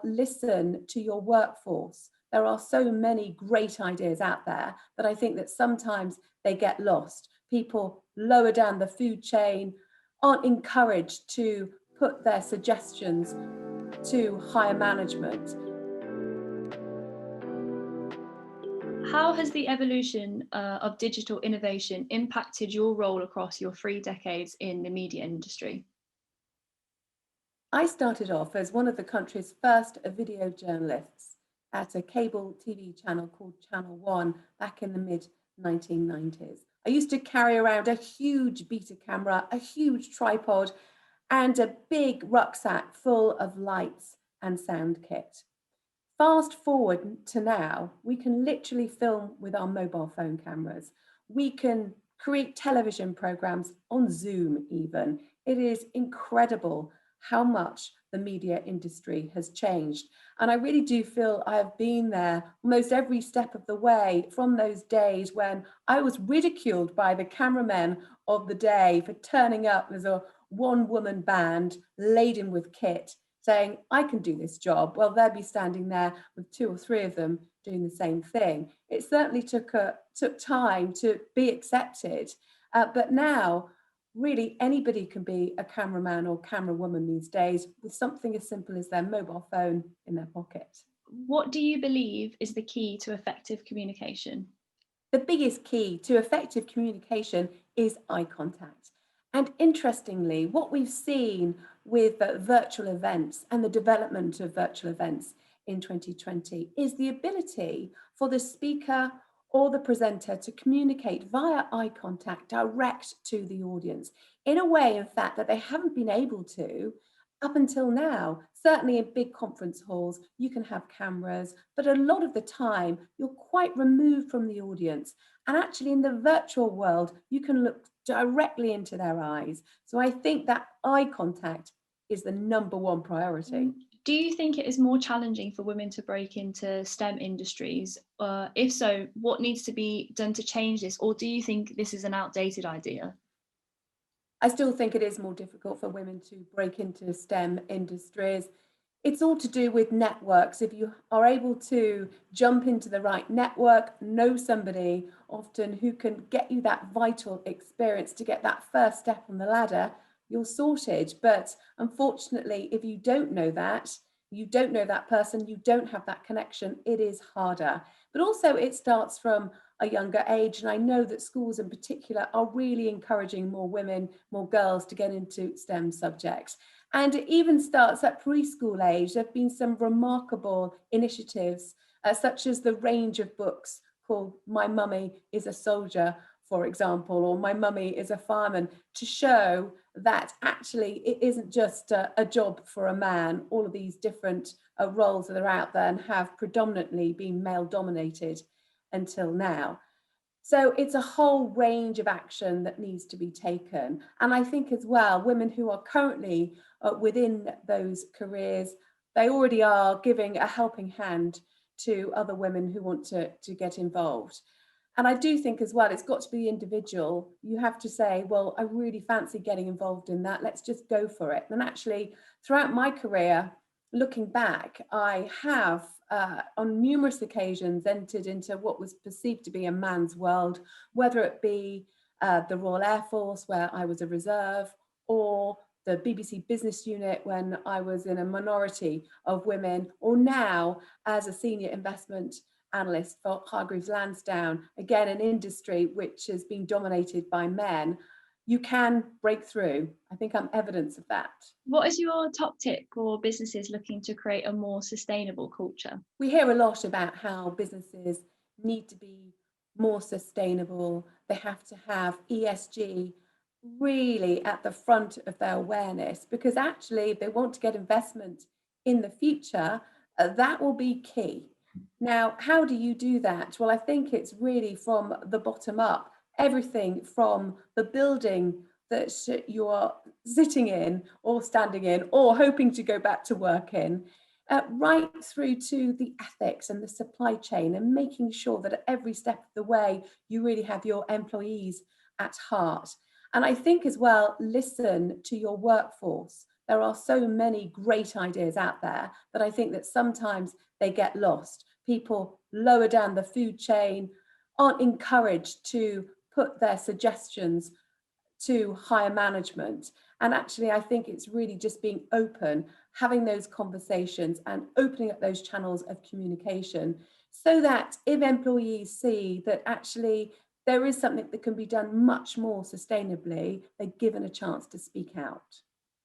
listen to your workforce. There are so many great ideas out there that I think that sometimes they get lost. People lower down the food chain aren't encouraged to put their suggestions to higher management. How has the evolution of digital innovation impacted your role across your 3 decades in the media industry? I started off as one of the country's first video journalists at a cable TV channel called Channel One back in the mid 1990s. I used to carry around a huge beta camera, a huge tripod, and a big rucksack full of lights and sound kit. Fast forward to now, we can literally film with our mobile phone cameras. We can create television programs on Zoom even. It is incredible how much the media industry has changed. And I really do feel I have been there almost every step of the way from those days when I was ridiculed by the cameramen of the day for turning up as a one-woman band laden with kit, saying, I can do this job. Well, they'd be standing there with 2 or 3 of them doing the same thing. It certainly took time to be accepted. But now, really, anybody can be a cameraman or camera woman these days with something as simple as their mobile phone in their pocket. What do you believe is the key to effective communication? The biggest key to effective communication is eye contact. And interestingly, what we've seen with virtual events and the development of virtual events in 2020 is the ability for the speaker or the presenter to communicate via eye contact direct to the audience in a way, in fact, that they haven't been able to up until now. Certainly in big conference halls, you can have cameras, but a lot of the time you're quite removed from the audience. And actually in the virtual world, you can look directly into their eyes. So I think that eye contact is the number one priority. Do you think it is more challenging for women to break into STEM industries? If so, what needs to be done to change this? Or do you think this is an outdated idea? I still think it is more difficult for women to break into STEM industries. It's all to do with networks. If you are able to jump into the right network, know somebody often who can get you that vital experience to get that first step on the ladder, you're sorted. But unfortunately, if you don't know that, you don't know that person, you don't have that connection, it is harder. But also it starts from a younger age. And I know that schools in particular are really encouraging more women, more girls to get into STEM subjects. And it even starts at preschool age. There have been some remarkable initiatives, such as the range of books called My Mummy is a Soldier, for example, or My Mummy is a Fireman, to show that actually it isn't just a job for a man. All of these different roles that are out there and have predominantly been male dominated until now. So it's a whole range of action that needs to be taken. And I think as well, women who are currently within those careers, they already are giving a helping hand to other women who want to get involved. And I do think as well, it's got to be individual. You have to say, well, I really fancy getting involved in that. Let's just go for it. And actually, throughout my career, looking back, I have on numerous occasions entered into what was perceived to be a man's world, whether it be the Royal Air Force, where I was a reserve, or the BBC Business Unit when I was in a minority of women, or now as a senior investment analyst for Hargreaves Lansdown, again, an industry which has been dominated by men. You can break through. I think I'm evidence of that. What is your top tip for businesses looking to create a more sustainable culture? We hear a lot about how businesses need to be more sustainable. They have to have ESG really at the front of their awareness, because actually, if they want to get investment in the future, that will be key. Now, how do you do that? Well, I think it's really from the bottom up. Everything from the building that you are sitting in or standing in or hoping to go back to work in, right through to the ethics and the supply chain, and making sure that at every step of the way, you really have your employees at heart. And I think as well, listen to your workforce. There are so many great ideas out there that I think that sometimes they get lost. People lower down the food chain aren't encouraged to put their suggestions to higher management. And actually, I think it's really just being open, having those conversations and opening up those channels of communication so that if employees see that actually there is something that can be done much more sustainably, they're given a chance to speak out.